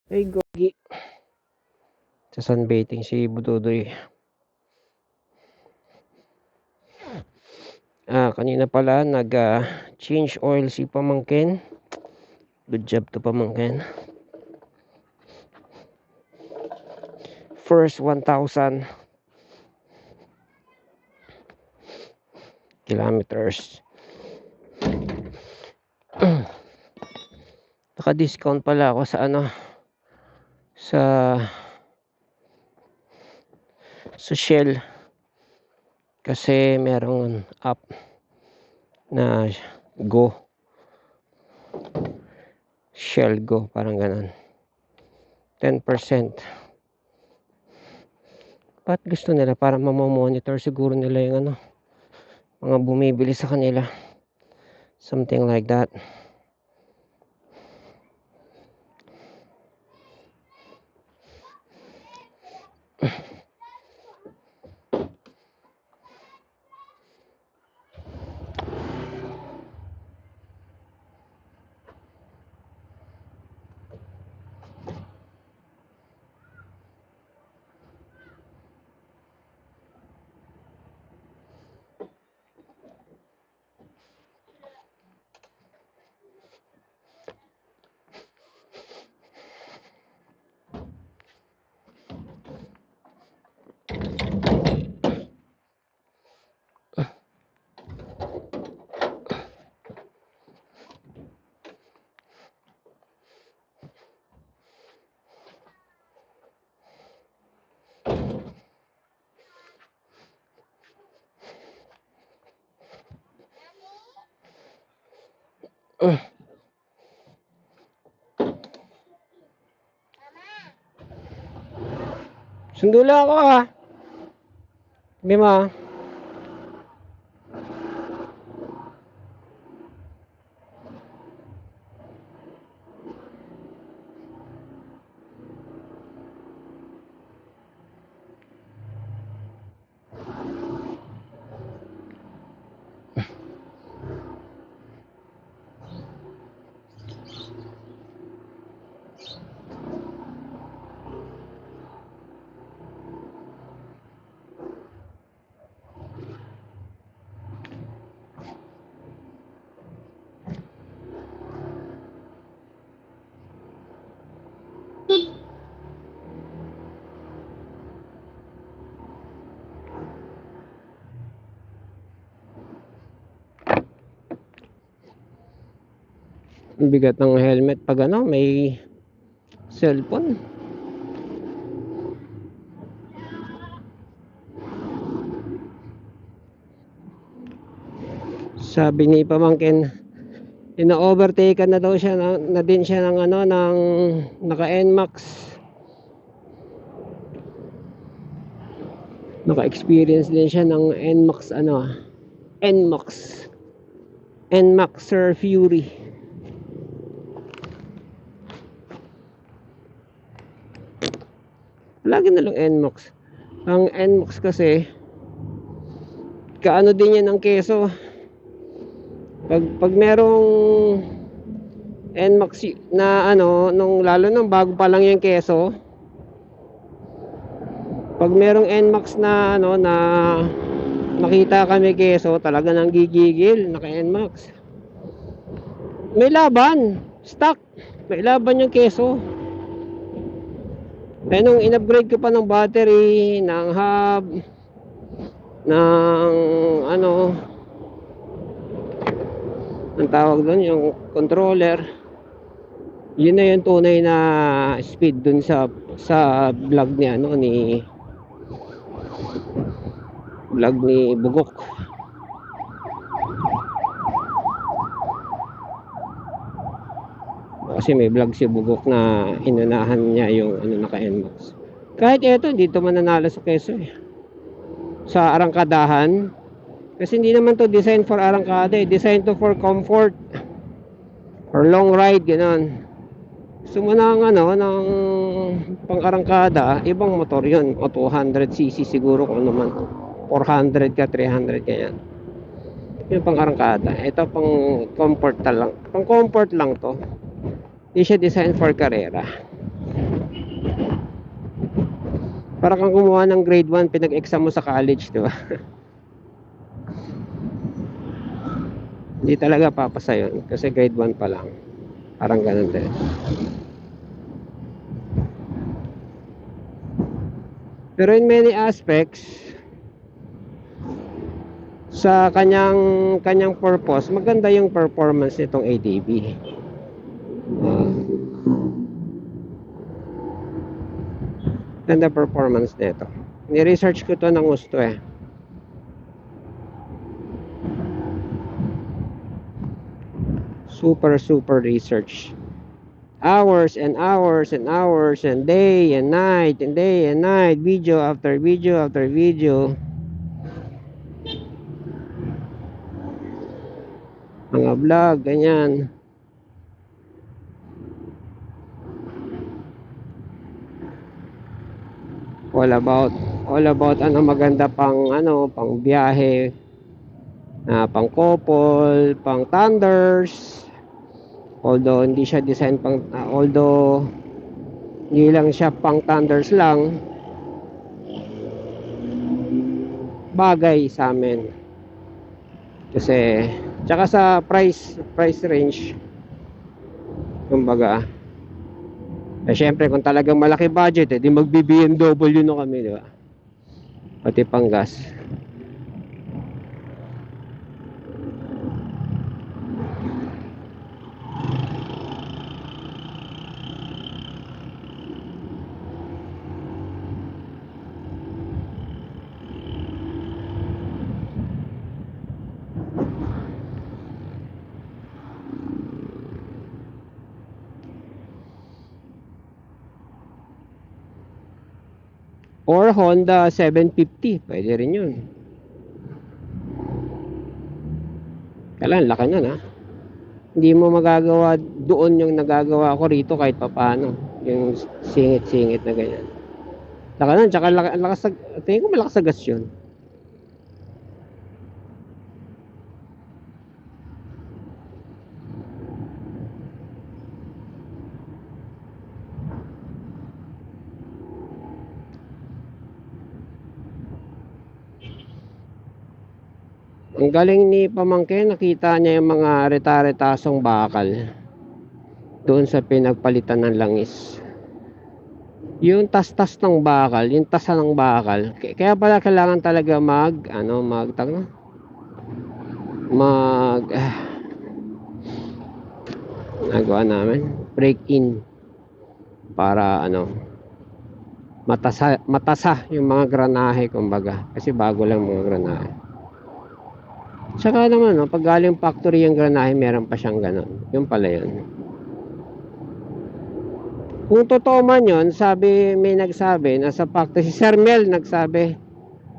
Ay, gogi. Sa sunbathing si Bududoy. Kanina pala change oil si pamangkin. Good job to pamangkin. First 1,000 kilometers. Naka-discount pala ako sa sa Shell kasi merong app na Go, Shell Go, parang ganun, 10%. Ba't gusto nila? Para mamamonitor siguro nila yung mga bumibili sa kanila, something like that. Sundo lang ako Bima. Ang bigat ng helmet pag may cellphone. Sabi ni pamangkin, ina-overtake na daw siya na din siya ng ng naka NMAX. Naka-experience din siya ng NMAX NMAXer Fury. Lagi na lang NMAX. Ang NMAX kasi kaano din yan ng keso. Pag merong NMAX na lalo nung bago pa lang yung keso, pag merong NMAX na na nakita kami keso, talaga nang gigigil. Naka NMAX may laban, stock may laban yung keso. Nung in-upgrade ko pa ng battery, ng hub, ng ang tawag doon, yung controller, yun na yung tunay na speed dun sa vlog niya ni Bugok. Kasi may vlog si Bugok na inunahan niya yung naka NMAX. Kahit eto, dito mananalo sa keso sa arangkadahan. Kasi hindi naman to design for arangkada, design to for comfort or long ride, gano'n. Gusto mo ng ng pang-arangkada, ibang motor yun, o 200cc siguro, kung naman 400 ka, 300 ka yan. Yung pang-arangkada. Ito pang comfort lang, pang comfort lang to. Hindi siya design for karera. Para kang kumuha ng grade 1 pinag-exam mo sa college, di ba? Hindi talaga papasa yun kasi grade 1 pa lang. Parang ganun din. Pero in many aspects, sa kanyang purpose, maganda yung performance nitong ADB. Ganda performance nito. Ni-research ko to ng gusto eh. Super research. Hours and hours and hours and day and night and day and night, video after video after video. Mga vlog, ganyan. All about ano maganda pang ano, pang biyahe, pang couple, pang thunders. Although hindi siya design pang although hindi lang siya pang thunders lang, bagay sa amin. Kasi tsaka sa price range, kumbaga, syempre kung talagang malaki budget, di magbi-BMW na kami, di ba? Pati pang gas. Or Honda 750, pwede rin yun. Kailan, laki nun ha. Hindi mo magagawa doon yung nagagawa ko rito kahit papaano. Yung singit-singit na ganyan. Laki nun, tsaka lakas, tingin ko malakas sa gas yun. Ang galing ni pamangkin, nakita niya yung mga reta-retasong bakal doon sa pinagpalitan ng langis. Yung tas-tas ng bakal, yung tasa ng bakal. Kaya pala kailangan talaga nagawa namin break in para matasa yung mga granahe, kumbaga, kasi bago lang mga granahe. Saka naman, pag galing factory yung granahe, meron pa siyang ganon. Yung pala yun. Kung totoo man yun, may nagsabi na sa factory, si Sir Mel nagsabi,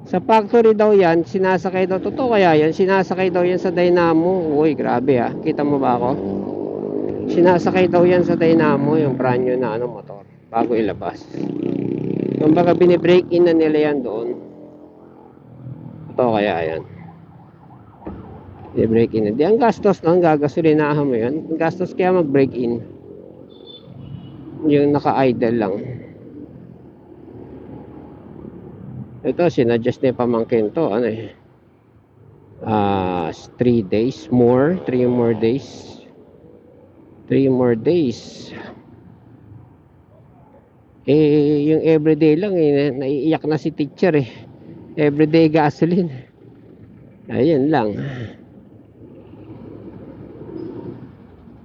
sa factory daw yan, sinasakay daw, totoo kaya yan, sinasakay daw yan sa dynamo. Uy, grabe kita mo ba ako? Sinasakay daw yan sa dynamo, yung brand new na motor, bago ilabas. Kumbaga, binibreak in na nila yan doon. Totoo kaya yan? I-break in. Di ang gastos lang, gagasolinahan mo yan. Ang gastos kaya mag-break in. Yung naka-idle lang. Ito, sinadjust na pamangkin to. 3 days more. 3 more days. 3 more days. Yung everyday lang, naiiyak na si teacher Everyday gasoline. Ayun lang.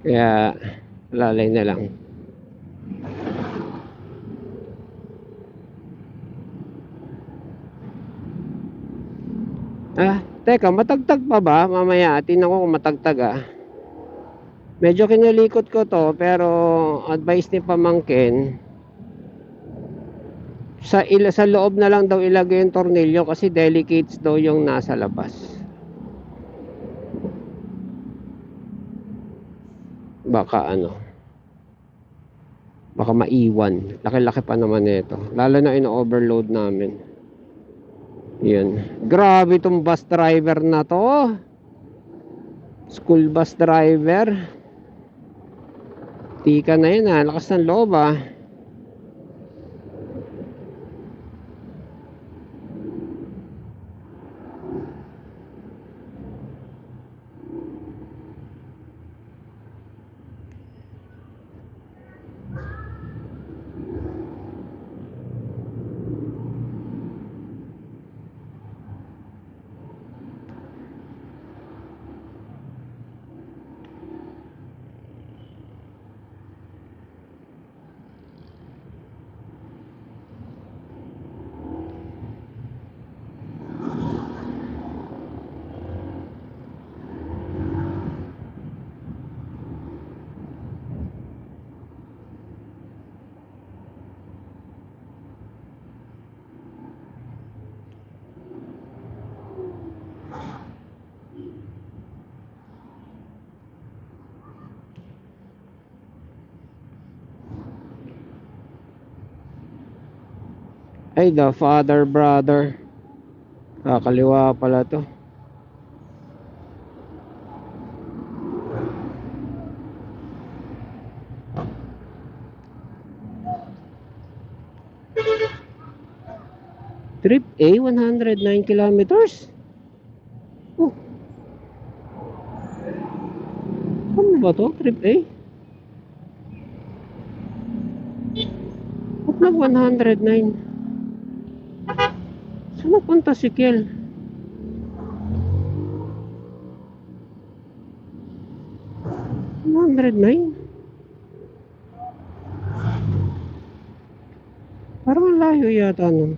Kaya lalay na lang. Teka, matagtag pa ba? Mamaya, tingnan ko kung matagtag Medyo kinilikot ko to, pero advice ni pamangkin, sa loob na lang daw ilagay yung tornilyo kasi delicates daw yung nasa labas. Baka maiwan. Laki-laki pa naman ito. Lalo na ino-overload namin. Yun. Grabe itong bus driver na to. School bus driver. Tika na yun Lakas ng loob Ay, the father brother. Kaliwa pala to. Trip A, 109 kilometers. Oh, ano ba to? Trip A? Ba't nag 109? Saan napunta si Kel? 109? Parang ang layo yata nun.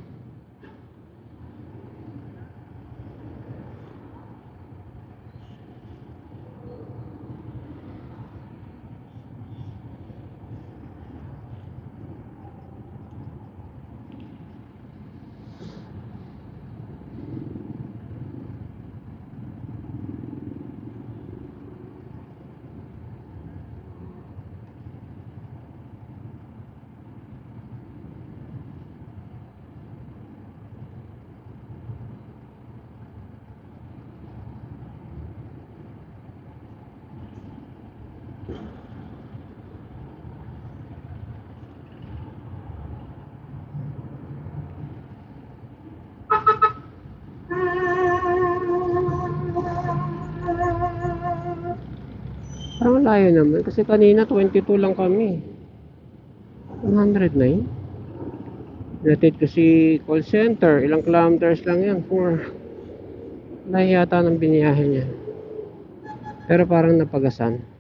Parang layo naman. Kasi kanina 22 lang kami. 109? Natit ko si call center. Ilang kilometers lang yan? 4. Layo yata ng biniyahe niya. Pero parang napagasan.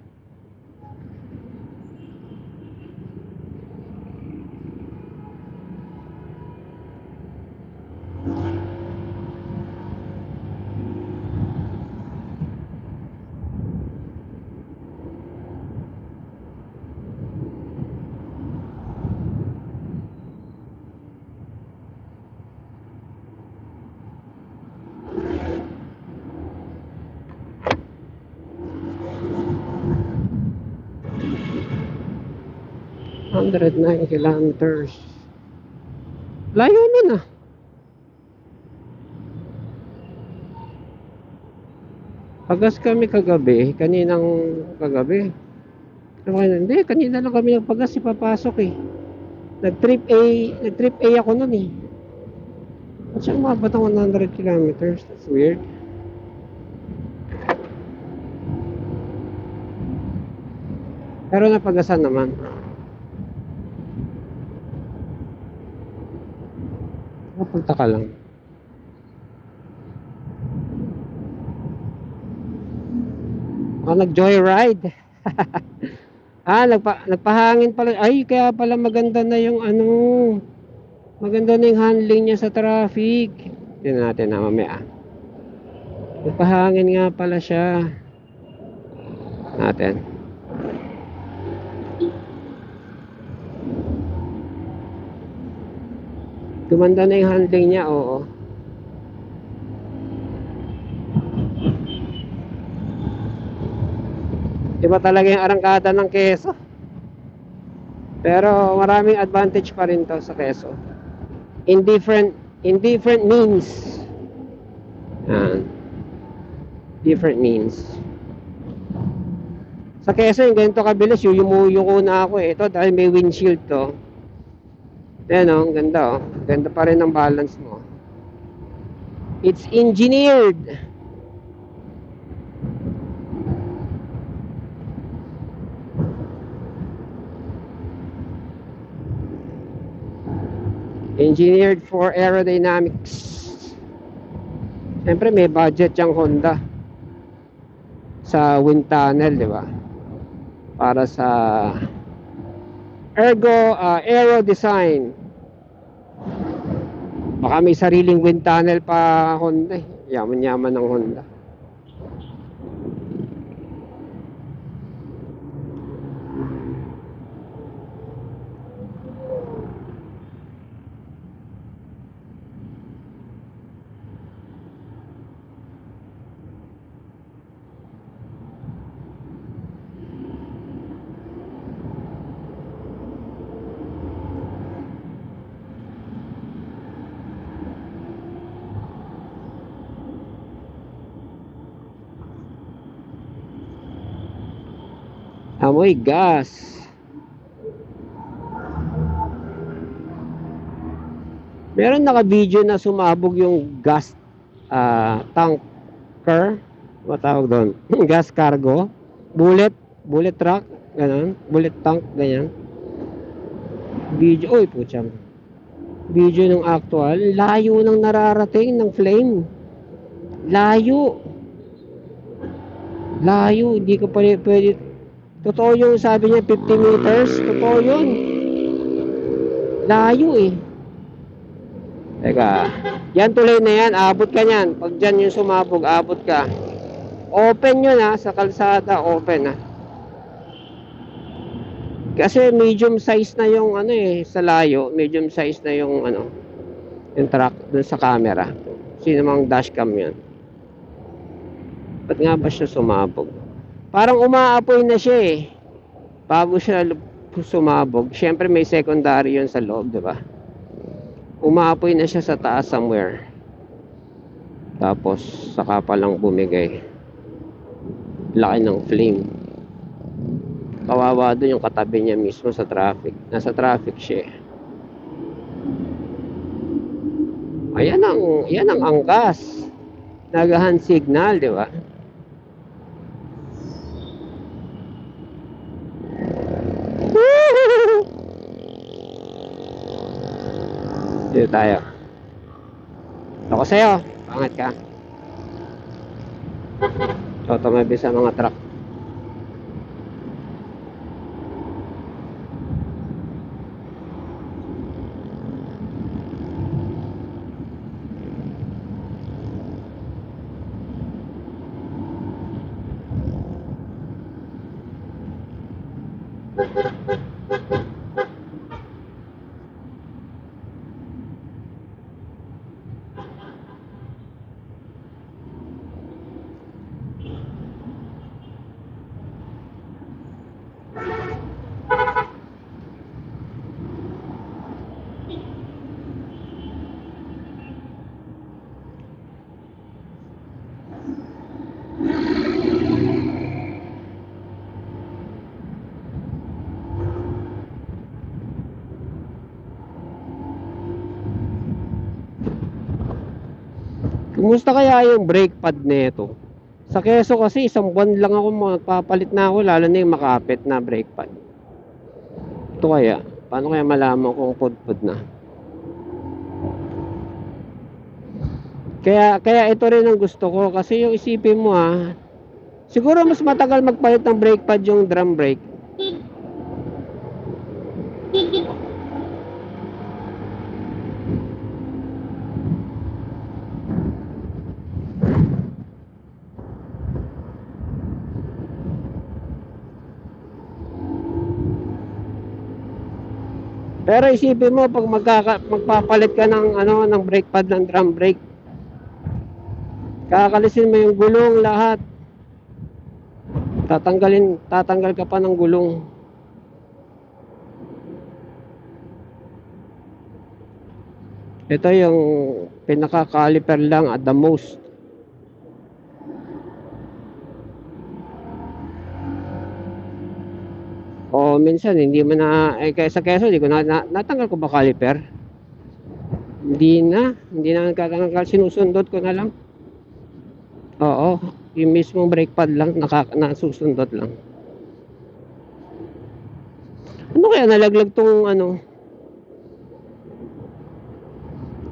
"109 kilometers. Layo nun ah. Pagas kami kagabi, kaninang kagabi. Hindi, kanina lang kami nagpagas, ipapasok eh. Nag-trip A ako nun eh. Ba't siya umabot ng 100 kilometers? That's weird. Pero napagasan naman. Napunta ka lang. Nag-joyride. Nagpahangin pala. Ay, kaya pala maganda na yung ano. Maganda na yung handling niya sa traffic. Tingnan natin na mamaya. Nagpahangin nga pala siya. Natin. Gumanda na yung handling niya, oo. Iba talaga yung arangkada ng Quezon. Pero maraming advantage pa rin to sa Quezon. In different means. Different means. Sa Quezon, yung ganito kabilis, yumuko na ako eh. Ito dahil may windshield to. Ayan o, ang ganda o. Ganda pa rin ang balance mo. It's engineered. Engineered for aerodynamics. Siyempre may budget yung Honda sa wind tunnel, di ba? Para sa aero design. Baka may sariling wind tunnel pa Honda eh. Yaman-yaman ng Honda. Amoy gas. Meron naka-video na sumabog yung gas tanker, matawag doon, gas cargo, bullet truck, ganun, bullet tank, ganyan. Video, oy putyang. Video ng actual, layo ng nararating ng flame. Layo. Layo, hindi ko pwede. Totoo yung sabi niya 50 meters, totoo yun. Layo eh. Teka, yan tuloy na yan, abot ka niyan. Pag dyan yung sumabog, abot ka. Open yun ha, sa kalsada, open ha. Kasi medium size na yung ano eh, sa layo, medium size na yung ano, yung truck dun sa camera. Sino mang dashcam yan. Ba't nga ba siya sumabog? Parang umaapoy na siya eh. Bago siya sumabog, syempre may secondary yun sa loob, di ba? Umaapoy na siya sa taas somewhere. Tapos saka pa lang bumigay. Laki ng flame. Kawawa doon yung katabi niya mismo sa traffic. Nasa traffic siya. Ayan ang angkas. Nagahan signal, di ba? Dito tayo. Ako sa'yo. Pangat ka. So, tumabi sa mga truck. Kumusta kaya yung brake pad nito? Sa Quezon kasi isang buwan lang ako magpapalit na ako, lalo na yung makapit na brake pad. Ito kaya, paano kaya malaman kung pudpud na? Kaya ito rin ang gusto ko kasi yung isipin mo siguro mas matagal magpalit ng brake pad yung drum brake. Pero isipin mo pag magpapalit ka ng ng brake pad ng drum brake. Kakalisin mo yung gulong lahat. Tatanggal ka pa ng gulong. Ito yung pinaka-caliper lang at the most. O minsan hindi mo na sa Quezon hindi ko natanggal ko ba caliper? Hindi na nagtatanggal, sinusundot ko na lang. Oo, yung mismong brake pad lang nasusundot lang. Ano kaya nalaglag tong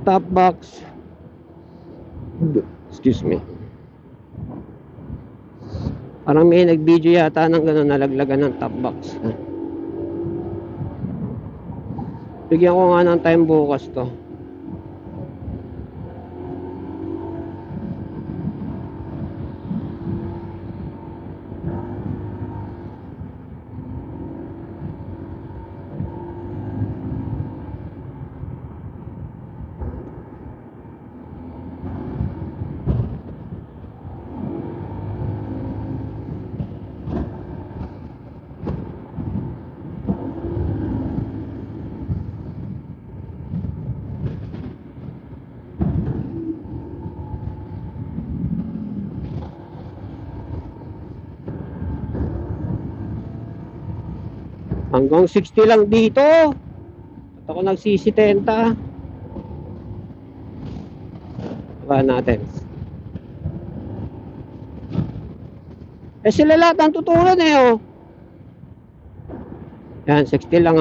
top box? Excuse me. Parang may nag-video yata ng gano'n, nalaglagan ng top box. Bigyan ko nga ng time bukas to. Hanggang 60 lang dito. At ako nagsisitenta. Baka natin. Sila lahat ang tutulan oh. Yan, 60 lang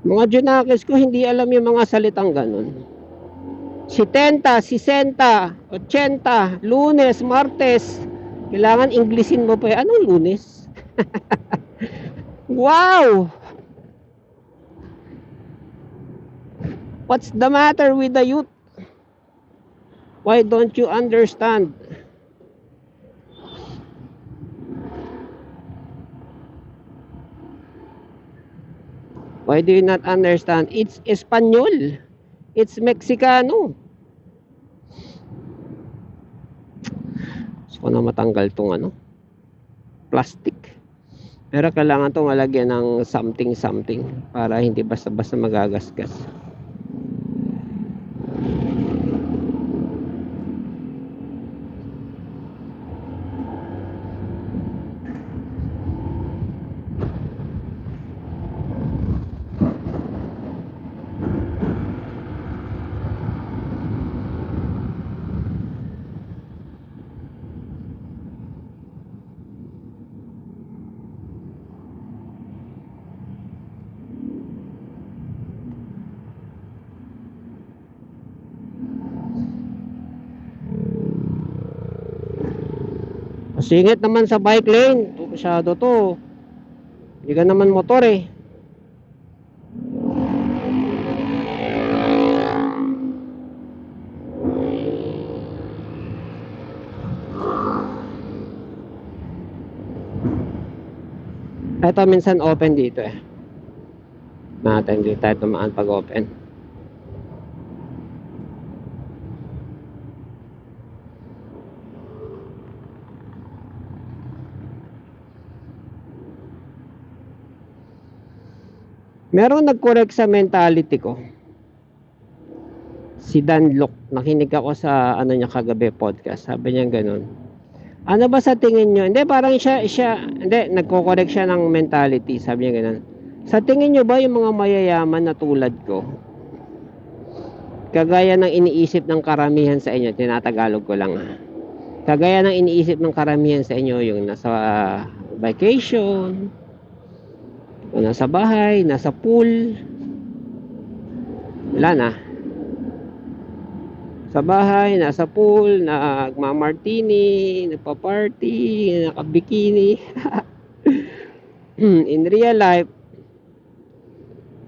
Mga Junakis ko hindi alam yung mga salitang ganun. 70, 60, 80, Lunes, Martes. Kailangan Englishin mo pa. Anong Lunes? Wow! What's the matter with the youth? Why don't you understand? Why do you not understand? It's Espanyol. It's Mexicano. So, na matanggal tong plastic. Pero kailangan itong malagyan ng something para hindi basta-basta magagasgas. Singit naman sa bike lane. Masyado to. Hindi ka naman motor eh. Ito minsan open dito eh. Natin dito tayo tumaan pag open. Meron nag-correct sa mentality ko. Si Dan Lok, nakinig ako sa niya kagabi podcast. Sabi niya gano'n. Ano ba sa tingin nyo? Hindi, parang hindi, nagko-correct siya ng mentality. Sabi niya gano'n. Sa tingin nyo ba yung mga mayayaman na tulad ko, kagaya ng iniisip ng karamihan sa inyo, tinatagalog ko lang kagaya ng iniisip ng karamihan sa inyo, yung nasa vacation, nasa bahay, nasa pool, wala na. Sa bahay, nasa pool, nagmamartini, nagpa-party, nakabikini. In real life,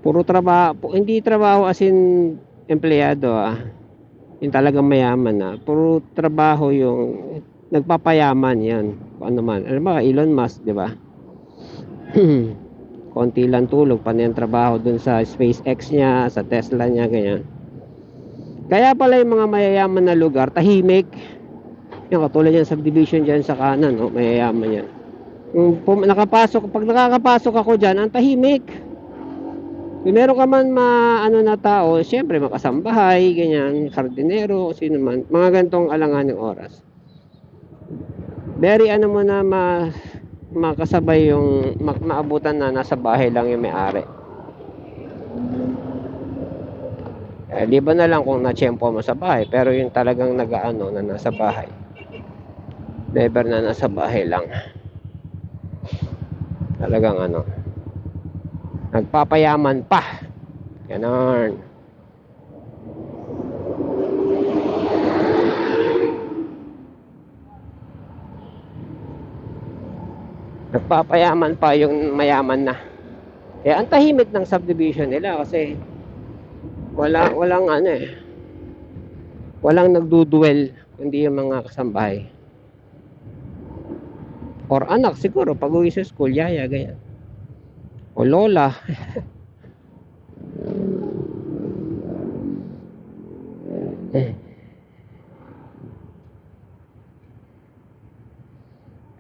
puro trabaho, hindi trabaho as in empleyado yung talagang mayaman puro trabaho yung nagpapayaman yan. Kung ano man. Alam ba, Elon Musk, di ba? Konti lang tulog, pa yung trabaho dun sa SpaceX niya, sa Tesla niya, ganyan. Kaya pala yung mga mayayaman na lugar, tahimik. Yung katulad yan, subdivision dyan sa kanan, mayayaman yan. Pag nakakapasok ako dyan, ang tahimik. Kung meron ka man na tao, siyempre makasambahay, ganyan, kardinero, sino man, mga gantong alanganing oras. Very mo na makasabay yung maabutan na nasa bahay lang yung may-ari. Liban na lang kung na-tsempo mo sa bahay, pero yung talagang na nasa bahay. Never na nasa bahay lang. Talagang nagpapayaman pa. Ganon. Nagpapayaman pa yung mayaman na. Kaya ang tahimik ng subdivision nila kasi walang walang nagduduel kundi yung mga kasambahay or anak siguro pag uwi sa school, yaya, ganyan, o lola.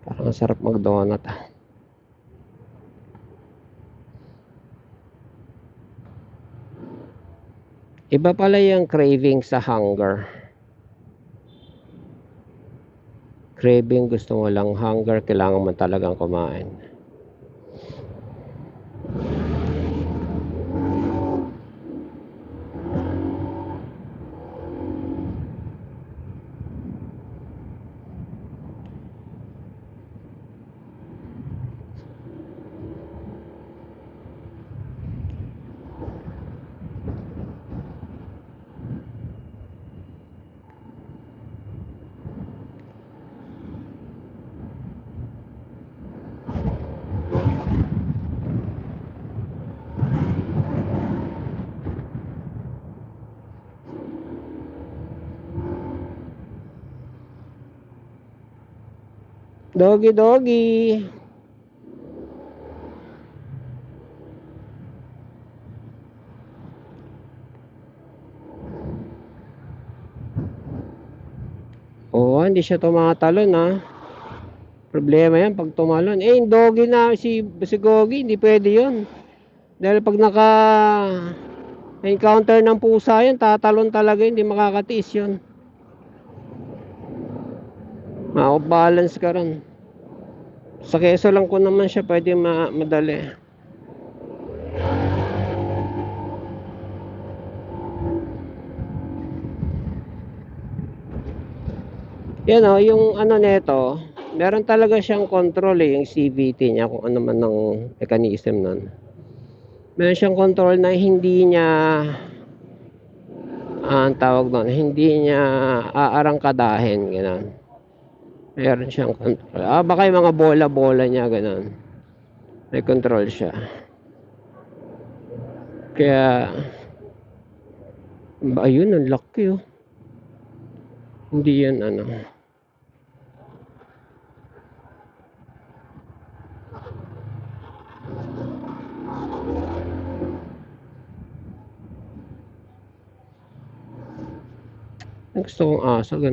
Parang sarap mag-donut Iba pala yung craving sa hunger. craving, gusto mo lang, hunger, kailangan mo talagang kumain. Doggy, doggy. Oo, hindi siya tumatalon ha. Problema yan pag tumalon. Eh, yung doggy na si Gogi, hindi pwede yun. Dahil pag encounter ng pusa yun, tatalon talaga yun, hindi makakatiis yun. Maka-balance ka ron. Sa keso lang ko naman siya pwede madali. Yan o, yung ano neto, meron talaga siyang control yung CVT niya kung ano man ng mechanism nun. Meron siyang control na hindi niya ang tawag doon, hindi niya aarangkadahin, gano'n. Meron siyang control. Baka yung mga bola-bola niya, gano'n. May control siya. Kaya, ayun, ang laki oh. Hindi yan ano. Gusto kong aso, ganun.